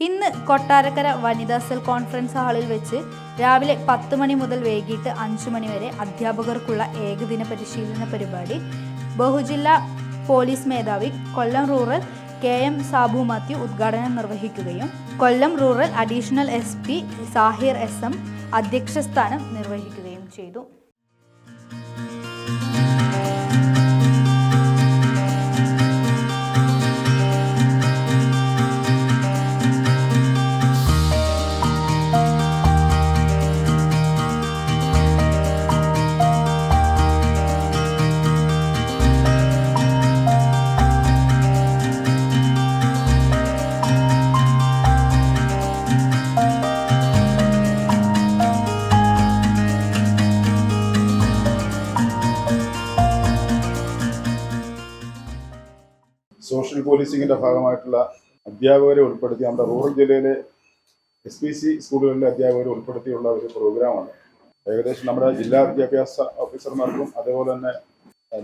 ഇന്ന് കൊട്ടാരക്കര വനിതാ cell conference ഹാളിൽ വെച്ച് രാവിലെ 10 മണി മുതൽ വൈകിട്ട് 5 മണി വരെ അധ്യാപകർക്കുള്ള ഏകദിന പരിശീലന പരിപാടി ബഹുജില്ലാ പോലീസ് മേധാവി കൊല്ലം റൂറൽ KM സാബു മാത്യു ഉദ്ഘാടനം നിർവഹിക്കുകയും Kollam rural additional SP Sahir SM അധ്യക്ഷസ്ഥാനം നിർവഹിക്കുകയും ചെയ്തു. സോഷ്യൽ പോലീസിങ്ങിൻ്റെ ഭാഗമായിട്ടുള്ള അധ്യാപകരെ ഉൾപ്പെടുത്തി നമ്മുടെ റൂറൽ ജില്ലയിലെ SPC സ്കൂളുകളിലെ അധ്യാപകരെ ഉൾപ്പെടുത്തിയുള്ള ഒരു പ്രോഗ്രാമാണ്. ഏകദേശം നമ്മുടെ ജില്ലാ വിദ്യാഭ്യാസ ഓഫീസർമാർക്കും അതേപോലെ തന്നെ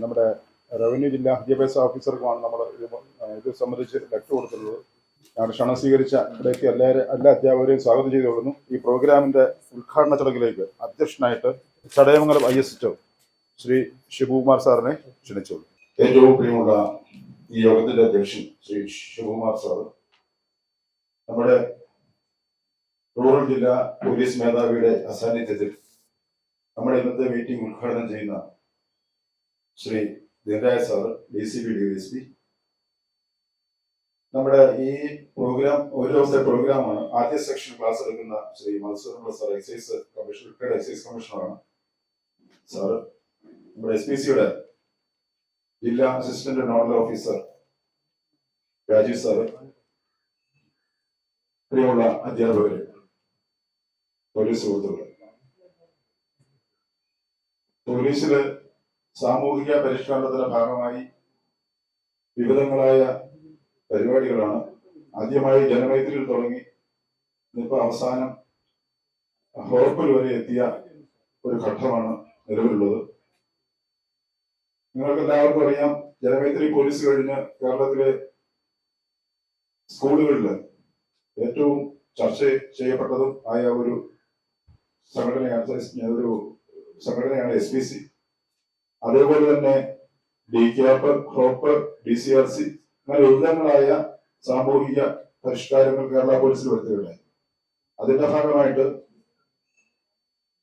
നമ്മുടെ റവന്യൂ ജില്ലാ വിദ്യാഭ്യാസ ഓഫീസർക്കുമാണ് നമ്മൾ ഇത് സംബന്ധിച്ച് ലെറ്റർ കൊടുത്തിട്ടുള്ളത്. ഞങ്ങളുടെ ക്ഷണം സ്വീകരിച്ച ഇവിടേക്ക് എല്ലാ അധ്യാപകരെയും സ്വാഗതം ചെയ്തുകൊള്ളുന്നു. ഈ പ്രോഗ്രാമിൻ്റെ ഉദ്ഘാടന ചടങ്ങിലേക്ക് അധ്യക്ഷനായിട്ട് ചടയമംഗലം ISHO ശ്രീ ശിവകുമാർ സാറിനെ ക്ഷണിച്ചോളൂ. ഏറ്റവും പ്രിയമുള്ള ഈ യോഗത്തിന്റെ അധ്യക്ഷൻ ശ്രീ ശിവകുമാർ സാർ, നമ്മുടെ റൂറൽ ജില്ലാ പോലീസ് മേധാവിയുടെ അസാന്നിധ്യത്തിൽ നമ്മുടെ ഇന്നത്തെ മീറ്റിംഗ് ഉദ്ഘാടനം ചെയ്യുന്ന Shri Dinaraj sir, DCP DSP, നമ്മുടെ ഈ പ്രോഗ്രാം ഒരു ദിവസത്തെ പ്രോഗ്രാമാണ്. ആദ്യ സെക്ഷൻ ക്ലാസ് എടുക്കുന്ന Shri Mansoor sir, excise commissioner, retired excise കമ്മീഷണറാണ് സാർ. നമ്മുടെ SPCയുടെ ജില്ലാ assistant nodal officer Rajeev sir, പ്രിയമുള്ള അധ്യാപകര്, പോലീസ് സുഹൃത്തുക്കൾ, പോലീസില് സാമൂഹിക പരിഷ്കരണത്തിന്റെ ഭാഗമായി വിവിധങ്ങളായ പരിപാടികളാണ്. ആദ്യമായി ജനമൈത്രിയിൽ തുടങ്ങി ഇന്നിപ്പോ അവസാനം ഹോർപ്പിൽ വരെ എത്തിയ ഒരു ഘട്ടമാണ് നിലവിലുള്ളത്. നിങ്ങൾക്ക് എല്ലാവർക്കും അറിയാം, ജനമൈത്രി പോലീസ് കഴിഞ്ഞ് കേരളത്തിലെ സ്കൂളുകളിൽ ഏറ്റവും ചർച്ച ചെയ്യപ്പെട്ടതും ആയ ഒരു സംഘടനയാണ് SPC. അതേപോലെ തന്നെ DCAP, ഹോപ്പ്, DCRC, അങ്ങനെ വിവിധങ്ങളായ സാമൂഹിക പരിഷ്കാരങ്ങൾ കേരള പോലീസിൽ വരുത്തുകയുണ്ടായി. അതിന്റെ ഭാഗമായിട്ട്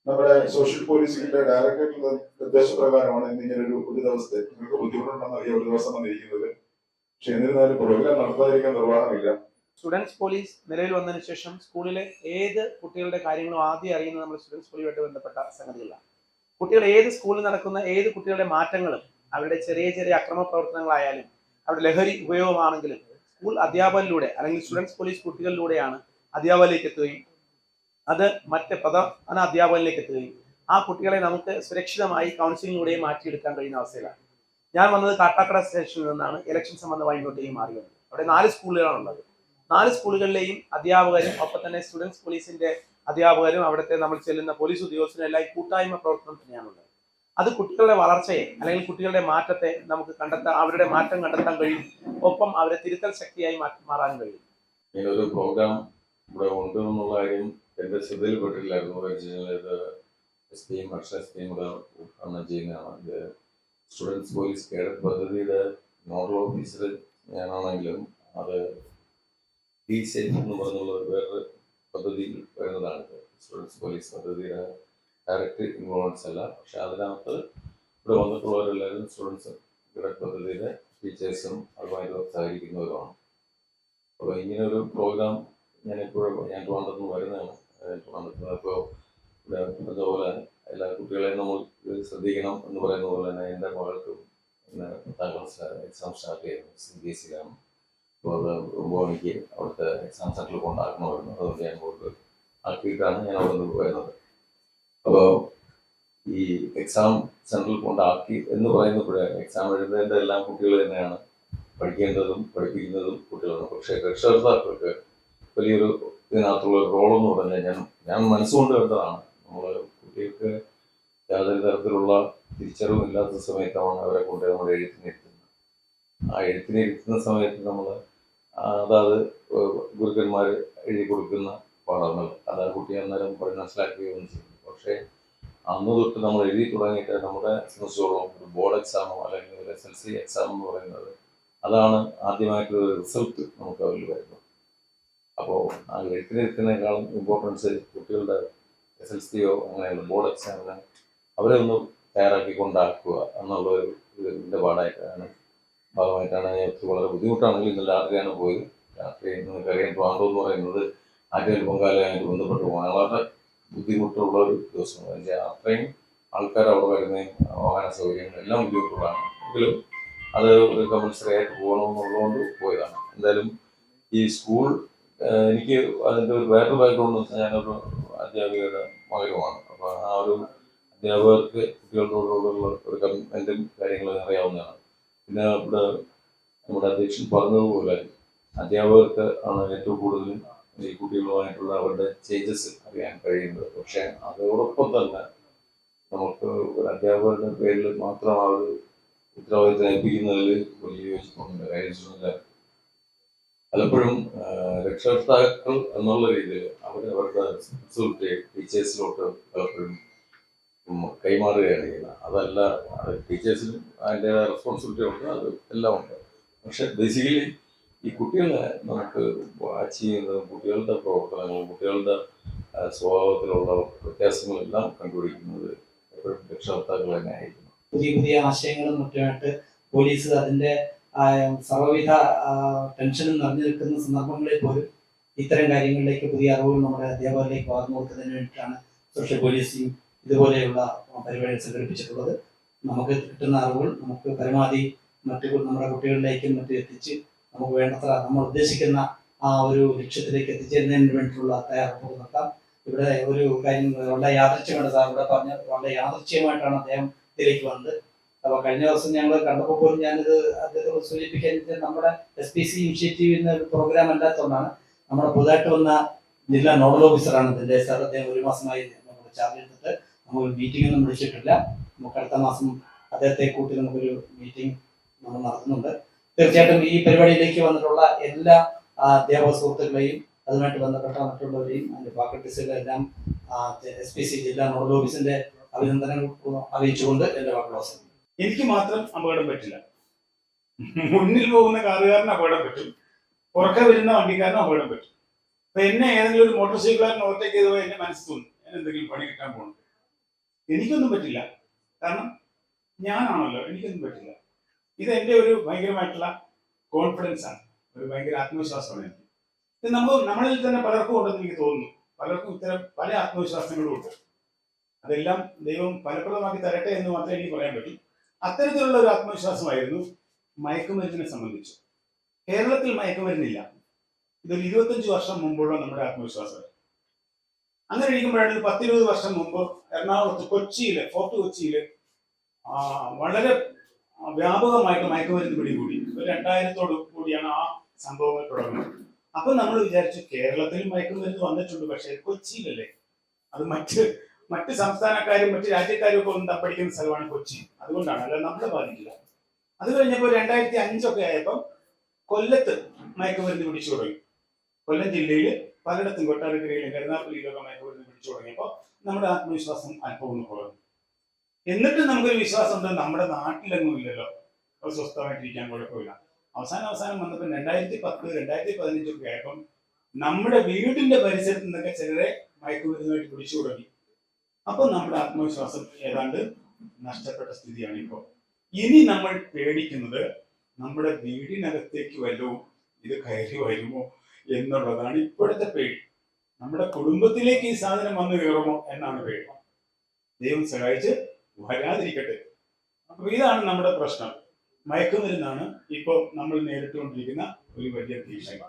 നമ്മുടെ സോഷ്യൽ പോലീസിന്റെ ഡയറക്ടറേറ്റിന്റെ നിർദ്ദേശപ്രകാരമാണ് ഇന്നിങ്ങനെ ഒരു ദിവസത്തെ, നിങ്ങൾക്ക് ബുദ്ധിമുട്ടുണ്ടെന്ന് അറിയാം, ഒരു ദിവസം വന്നിരിക്കുന്നത്. പക്ഷെ എന്നിരുന്നാലും പ്രോഗ്രാം നടത്താതിരിക്കാൻ നിർവ്വാഹമില്ല. സ്റ്റുഡൻസ് പോലീസ് നിലവിൽ വന്നതിന് ശേഷം സ്കൂളിലെ ഏത് കുട്ടികളുടെ കാര്യങ്ങളും ആദ്യം അറിയുന്നത് നമ്മൾ സ്റ്റുഡൻസ് പോലീസുമായിട്ട് ബന്ധപ്പെട്ട സംഗതികളാണ്. കുട്ടികൾ ഏത് സ്കൂളിൽ നടക്കുന്ന ഏത് കുട്ടികളുടെ മാറ്റങ്ങളും, അവരുടെ ചെറിയ ചെറിയ അക്രമ പ്രവർത്തനങ്ങളായാലും അവരുടെ ലഹരി ഉപയോഗമാണെങ്കിലും സ്കൂൾ അധ്യാപകരിലൂടെ അല്ലെങ്കിൽ സ്റ്റുഡൻസ് പോലീസ് കുട്ടികളിലൂടെയാണ് അധ്യാപകരിലേക്ക് എത്തുകയും അത് മറ്റ് പ്രധാന അധ്യാപകരിലേക്ക് എത്തുകയും ആ കുട്ടികളെ നമുക്ക് സുരക്ഷിതമായി കൗൺസിലിങ്ങിലൂടെയും മാറ്റിയെടുക്കാൻ കഴിയുന്ന അവസ്ഥയിലാണ്. ഞാൻ വന്നത് കാട്ടാക്കട സ്റ്റേഷനിൽ നിന്നാണ്. ഇലക്ഷൻ സംബന്ധമായി ഇങ്ങോട്ടേക്ക് മാറി വന്നത്. അവിടെ 4 സ്കൂളുകളാണുള്ളത്. 4 സ്കൂളുകളിലെയും അധ്യാപകരും ഒപ്പം തന്നെ സ്റ്റുഡൻസ് പോലീസിന്റെ അധ്യാപകരും അവിടുത്തെ നമ്മൾ ചെല്ലുന്ന പോലീസ് ഉദ്യോഗസ്ഥരും എല്ലാം കൂട്ടായ്മ പ്രവർത്തനം തന്നെയാണുള്ളത്. അത് കുട്ടികളുടെ വളർച്ചയെ അല്ലെങ്കിൽ കുട്ടികളുടെ മാറ്റത്തെ നമുക്ക് അവരുടെ മാറ്റം കണ്ടെത്താൻ കഴിയും. ഒപ്പം അവരെ തിരുത്തൽ ശക്തിയായി മാറാനും കഴിയും. ഇങ്ങനൊരു പ്രോഗ്രാം ഇവിടെ ഉണ്ട് എന്നുള്ള കാര്യം എന്റെ ശ്രദ്ധയിൽപ്പെട്ടില്ലായിരുന്നു. SPയും SPയും കൂടെ ഉദ്ഘാടനം ചെയ്യുന്നതാണ്. ഇത് സ്റ്റുഡൻസ് പോലീസ് കേഡറ്റ് പദ്ധതിയുടെ നോഡൽ ഓഫീസർ ഞാനാണെങ്കിലും അത് DSAFE എന്ന് പറഞ്ഞുള്ള വേറൊരു പദ്ധതിയിൽ വരുന്നതാണ്. സ്റ്റുഡൻസ് പോലീസ് പദ്ധതിയുടെ ഡയറക്റ്റ് ഇൻവോൾവ്മെന്റ്സ് അല്ല. പക്ഷെ അതിനകത്ത് ഇവിടെ വന്നിട്ടുള്ളവരെല്ലാവരും സ്റ്റുഡൻസ് കേഡറ്റ് പദ്ധതിയുടെ ടീച്ചേഴ്സും അതുമായി സഹകരിക്കുന്നവരുമാണ്. അപ്പോൾ ഇങ്ങനൊരു പ്രോഗ്രാം ഞാൻ ട്രിവാൻഡ്രത്ത് വരുന്നതാണ്. ഇപ്പോൾ ഇവിടെ പറഞ്ഞതുപോലെ എല്ലാ കുട്ടികളെയും നമ്മൾ ശ്രദ്ധിക്കണം എന്ന് പറയുന്ന പോലെ തന്നെ എൻ്റെ മകൾക്കും 10ാം ക്ലാസ്സിലാണ് എക്സാം സ്റ്റാർട്ട് ചെയ്യുന്നത്. CBSEയിലാണ്. അപ്പോൾ അത് 9 മണിക്ക് അവിടുത്തെ എക്സാം സെൻറ്ററിൽ കൊണ്ടാക്കണമായിരുന്നു. അതുകൊണ്ട് ഞാൻ കൊണ്ട് ആക്കിയിട്ടാണ് ഞാൻ അവിടെ നിന്ന് വരുന്നത്. അപ്പോൾ ഈ എക്സാം സെൻറ്ററിൽ കൊണ്ടാക്കി എന്ന് പറയുന്നപ്പോഴേ എക്സാം എഴുതേണ്ട എല്ലാ കുട്ടികൾ തന്നെയാണ്, പഠിക്കേണ്ടതും പഠിപ്പിക്കുന്നതും കുട്ടികളാണ്. പക്ഷേ രക്ഷകർത്താക്കൾക്ക് വലിയൊരു ഇതിനകത്തുള്ള ഒരു റോളെന്ന് പറഞ്ഞാൽ ഞാൻ മനസ്സുകൊണ്ട് കണ്ടതാണ്. നമ്മൾ കുട്ടികൾക്ക് യാതൊരു തരത്തിലുള്ള തിരിച്ചറിവില്ലാത്ത സമയത്താണ് അവരെ കൊണ്ട് നമ്മൾ എഴുത്തിനിരുത്തുന്നത്. ആ എഴുത്തിനിരുത്തുന്ന സമയത്ത് നമ്മൾ അതായത് ഗുരുക്കന്മാർ എഴുതി കൊടുക്കുന്ന പാഠങ്ങൾ അതായത് കുട്ടി അന്നേരം പറഞ്ഞ് മനസ്സിലാക്കുകയും ചെയ്യും. പക്ഷേ അന്ന് തൊട്ട് നമ്മൾ എഴുതി തുടങ്ങിയിട്ട് നമ്മുടെ സംബന്ധിച്ചോളം ഒരു ബോർഡ് എക്സാമോ അല്ലെങ്കിൽ ഒരു SLC എക്സാം എന്ന് പറയുന്നത് അതാണ് ആദ്യമായിട്ടൊരു റിസൾട്ട് നമുക്ക് അതിൽ വരുന്നത്. അപ്പോൾ ആ എഴുത്തിനെഴുത്തിനേക്കാളും ഇമ്പോർട്ടൻസ് കുട്ടികളുടെ SLCയോ അങ്ങനെയുള്ള ബോർഡ് എക്സാമിന് അവരെ ഒന്ന് തയ്യാറാക്കി കൊണ്ടാക്കുക എന്നുള്ളൊരു ഇതിൻ്റെ ഭാഗമായിട്ടാണ് വളരെ ബുദ്ധിമുട്ടാണെങ്കിൽ ഇന്ന് രാത്രിയാണ് പോയത്. രാത്രി നിങ്ങൾക്കറിയാം ട്രിവാൻഡ്രം എന്ന് പറയുന്നത് ആറ്റുകാൽ പൊങ്കാലയായിട്ട് ബന്ധപ്പെട്ട് വളരെ ബുദ്ധിമുട്ടുള്ള ഒരു ദിവസമാണ്. അത്രയും ആൾക്കാർ അവിടെ വരുന്നതും വാഹന സൗകര്യങ്ങളും എല്ലാം ബുദ്ധിമുട്ടുള്ളതാണ്. എങ്കിലും അത് ഒരു കമ്പൽസറി ആയിട്ട് പോകണമെന്നുള്ളതുകൊണ്ട് പോയതാണ്. എന്തായാലും ഈ സ്കൂൾ എനിക്ക് അതിൻ്റെ ഒരു വേറൊരു ബാക്ക്ഗ്രൗണ്ട് എന്ന് വെച്ചാൽ ഞാനൊരു അധ്യാപികയുടെ മകനുമാണ്. അപ്പോൾ ആ ഒരു അധ്യാപകർക്ക് കുട്ടികളോടുള്ള ഒരു കമ്മിറ്റ്മെൻറ്റും കാര്യങ്ങളും അറിയാവുന്നതാണ്. പിന്നെ നമ്മുടെ അധ്യക്ഷൻ പറഞ്ഞതുപോലെ അധ്യാപകർക്ക് ആണ് ഏറ്റവും കൂടുതലും ഈ കുട്ടികളുമായിട്ടുള്ള അവരുടെ ചേഞ്ചസ് അറിയാൻ കഴിയുന്നത്. പക്ഷേ അതോടൊപ്പം തന്നെ നമുക്ക് ഒരു അധ്യാപകരുടെ പേരിൽ മാത്രം ആ ഒരു ഉത്തരവാദിത്തം ഏൽപ്പിക്കുന്നതിൽ വലിയ യോജിപ്പൊന്നുമില്ല. കാര്യം പലപ്പോഴും രക്ഷകർത്താക്കൾ എന്നുള്ള രീതിയിൽ അവരുടെ റെസ്പോൺസിബിലിറ്റി ടീച്ചേഴ്സിലോട്ട് പലപ്പോഴും കൈമാറുകയാണ് ചെയ്യുന്നത്. അതല്ല, ടീച്ചേഴ്സിനും അതിൻ്റെ റെസ്പോൺസിബിലിറ്റി ഉണ്ട്, അത് എല്ലാം ഉണ്ട്. പക്ഷെ ബേസിക്കലി ഈ കുട്ടികളെ നമുക്ക് വാച്ച് ചെയ്യുന്നത് കുട്ടികളുടെ പ്രവർത്തനങ്ങളും കുട്ടികളുടെ സ്വഭാവത്തിലുള്ള വ്യത്യാസങ്ങളെല്ലാം കണ്ടുപിടിക്കുന്നത് എപ്പോഴും രക്ഷകർത്താക്കൾ തന്നെ ആയിരിക്കും. പുതിയ പുതിയ ആശയങ്ങളും മറ്റുമായിട്ട് പോലീസ് അതിൻ്റെ സർവ്വവിധ ടെൻഷനും നിറഞ്ഞു നിൽക്കുന്ന സന്ദർഭങ്ങളിൽ പോലും ഇത്തരം കാര്യങ്ങളിലേക്ക് പുതിയ അറിവുകൾ നമ്മുടെ അധ്യാപകരിലേക്ക് പകർന്നു കൊടുക്കുന്നതിന് വേണ്ടിയിട്ടാണ് സോഷ്യൽ പോലീസിംഗ് ഇതുപോലെയുള്ള പരിപാടികൾ സംഘടിപ്പിച്ചിട്ടുള്ളത്. നമുക്ക് കിട്ടുന്ന അറിവുകൾ നമുക്ക് പരമാവധി നമ്മുടെ കുട്ടികളിലേക്കും മറ്റും എത്തിച്ച് നമുക്ക് വേണ്ടത്ര നമ്മൾ ഉദ്ദേശിക്കുന്ന ആ ഒരു ലക്ഷ്യത്തിലേക്ക് എത്തിച്ചേരുന്നതിന് വേണ്ടിയിട്ടുള്ള തയ്യാറെടുപ്പുകൾ നടത്താം. ഇവിടെ ഒരു കാര്യം വളരെ യാദൃച്ഛ്യമാണ് സാർ ഇവിടെ പറഞ്ഞത്. വളരെ യാദൃച്ഛ്യമായിട്ടാണ് അദ്ദേഹം ഇതിലേക്ക് വന്നത്. അപ്പോൾ കഴിഞ്ഞ ദിവസം ഞങ്ങൾ കണ്ടപ്പോൾ പോലും ഞാനിത് അദ്ദേഹത്തോട് സൂചിപ്പിക്കാൻ നമ്മുടെ SPC ഇനിഷ്യേറ്റീവ് എന്ന ഒരു പ്രോഗ്രാം അല്ലാത്തതുകൊണ്ടാണ്. നമ്മുടെ പുതുതായിട്ട് വന്ന ജില്ലാ നോഡൽ ഓഫീസറാണ് ഇതിൻ്റെ സാർ. അദ്ദേഹം 1 മാസമായി നമ്മൾ ചാർജ് എടുത്തിട്ട് നമുക്ക് മീറ്റിംഗ് ഒന്നും വിളിച്ചിട്ടില്ല. നമുക്ക് അടുത്ത മാസം അദ്ദേഹത്തെ കൂട്ടി നമുക്കൊരു മീറ്റിംഗ് നമ്മൾ നടത്തുന്നുണ്ട്. തീർച്ചയായിട്ടും ഈ പരിപാടിയിലേക്ക് വന്നിട്ടുള്ള എല്ലാ അധ്യാപക സുഹൃത്തുക്കളെയും അതുമായിട്ട് ബന്ധപ്പെട്ട മറ്റുള്ളവരെയും അതിൻ്റെ ഫാക്കൽറ്റീസുകളെ എല്ലാം SPC ജില്ലാ നോഡൽ ഓഫീസിന്റെ അഭിനന്ദനങ്ങൾ അറിയിച്ചുകൊണ്ട് എൻ്റെ വാക്കുകൾ അവസാനിപ്പിക്കുന്നു. എനിക്ക് മാത്രം അപകടം പറ്റില്ല. മുന്നിൽ പോകുന്ന കാറുകാരന് അപകടം പറ്റും, പുറകെ വരുന്ന വണ്ടിക്കാരനും അപകടം പറ്റും. അപ്പൊ എന്നെ ഏതെങ്കിലും ഒരു മോട്ടോർ സൈക്കിളുകാരൻ ഓവർടേക്ക് ചെയ്തപ്പോൾ എന്റെ മനസ്സിൽ തോന്നും ഞാൻ എന്തെങ്കിലും പണി കിട്ടാൻ പോകുന്നു. എനിക്കൊന്നും പറ്റില്ല, കാരണം ഞാനാണല്ലോ, എനിക്കൊന്നും പറ്റില്ല. ഇത് എൻ്റെ ഒരു ഭയങ്കരമായിട്ടുള്ള കോൺഫിഡൻസ് ആണ്, ഒരു ഭയങ്കര ആത്മവിശ്വാസമാണ് എനിക്ക്. ഇത് നമ്മളിൽ തന്നെ പലർക്കും ഉണ്ടെന്ന് എനിക്ക് തോന്നുന്നു. പലർക്കും ഇത്തരം പല ആത്മവിശ്വാസങ്ങളും ഉണ്ട്. അതെല്ലാം ദൈവം ഫലപ്രദമാക്കി തരട്ടെ എന്ന് മാത്രമേ എനിക്ക് പറയാൻ പറ്റൂ. അത്തരത്തിലുള്ള ഒരു ആത്മവിശ്വാസമായിരുന്നു മയക്കുമരുന്നിനെ സംബന്ധിച്ച്. കേരളത്തിൽ മയക്കുമരുന്നില്ല. ഇതൊരു 25 വർഷം മുമ്പുള്ള നമ്മുടെ ആത്മവിശ്വാസം. അങ്ങനെ ഇരിക്കുമ്പോഴാണ് 10-20 വർഷം മുമ്പ് എറണാകുളത്ത് കൊച്ചിയിൽ, ഫോർട്ട് കൊച്ചിയിൽ വളരെ വ്യാപകമായിട്ട് മയക്കുമരുന്ന് പിടികൂടി. 2000 കൂടിയാണ് ആ സംഭവങ്ങൾ തുടങ്ങുന്നത്. അപ്പൊ നമ്മൾ വിചാരിച്ചു കേരളത്തിൽ മയക്കുമരുന്ന് വന്നിട്ടുണ്ട്, പക്ഷേ കൊച്ചിയിലല്ലേ, അത് മറ്റ് സംസ്ഥാനക്കാരും മറ്റ് രാജ്യക്കാരും ഒക്കെ ഒന്ന് പഠിക്കുന്ന സ്ഥലമാണ് കൊച്ചി. അതുകൊണ്ടാണ്, അല്ല നമ്മളെ ബാധിക്കില്ല. അത് കഴിഞ്ഞപ്പോൾ 2005 ആയപ്പോൾ കൊല്ലത്ത് മയക്കുമരുന്ന് പിടിച്ചു തുടങ്ങി. കൊല്ലം ജില്ലയിൽ പലയിടത്തും, കൊട്ടാരക്കരയിലും കരുനാഗപ്പള്ളിയിലൊക്കെ മയക്കുമരുന്ന് പിടിച്ചു തുടങ്ങിയപ്പോൾ നമ്മുടെ ആത്മവിശ്വാസം അല്പം ഒന്ന് കുറഞ്ഞു. എന്നിട്ട് നമുക്കൊരു വിശ്വാസം ഉണ്ട് നമ്മുടെ നാട്ടിലെങ്ങും ഇല്ലല്ലോ, അത് സ്വസ്ഥമായിട്ടിരിക്കാൻ കുഴപ്പമില്ല. അവസാനം വന്നപ്പോൾ 2010, 2015 ഒക്കെ ആയപ്പം നമ്മുടെ വീടിന്റെ പരിസരത്ത് നിന്നൊക്കെ ചിലരെ മയക്കുമരുന്നുമായിട്ട് പിടിച്ചു തുടങ്ങി. അപ്പൊ നമ്മുടെ ആത്മവിശ്വാസം ഏതാണ്ട് നഷ്ടപ്പെട്ട സ്ഥിതിയാണ് ഇപ്പോൾ. ഇനി നമ്മൾ പേടിക്കുന്നത് നമ്മുടെ വീടിനകത്തേക്ക് വല്ലതും ഇത് കയറി വരുമോ എന്നുള്ളതാണ് ഇപ്പോഴത്തെ പേടി. നമ്മുടെ കുടുംബത്തിലേക്ക് ഈ സാധനം വന്നു കയറുമോ എന്നാണ് പേടി. ദൈവം സഹായിച്ച് വരാതിരിക്കട്ടെ. അപ്പൊ ഇതാണ് നമ്മുടെ പ്രശ്നം. മയക്കുമരുന്നാണ് ഇപ്പോൾ നമ്മൾ നേരിട്ടുകൊണ്ടിരിക്കുന്ന ഒരു വലിയ ഭീഷണി.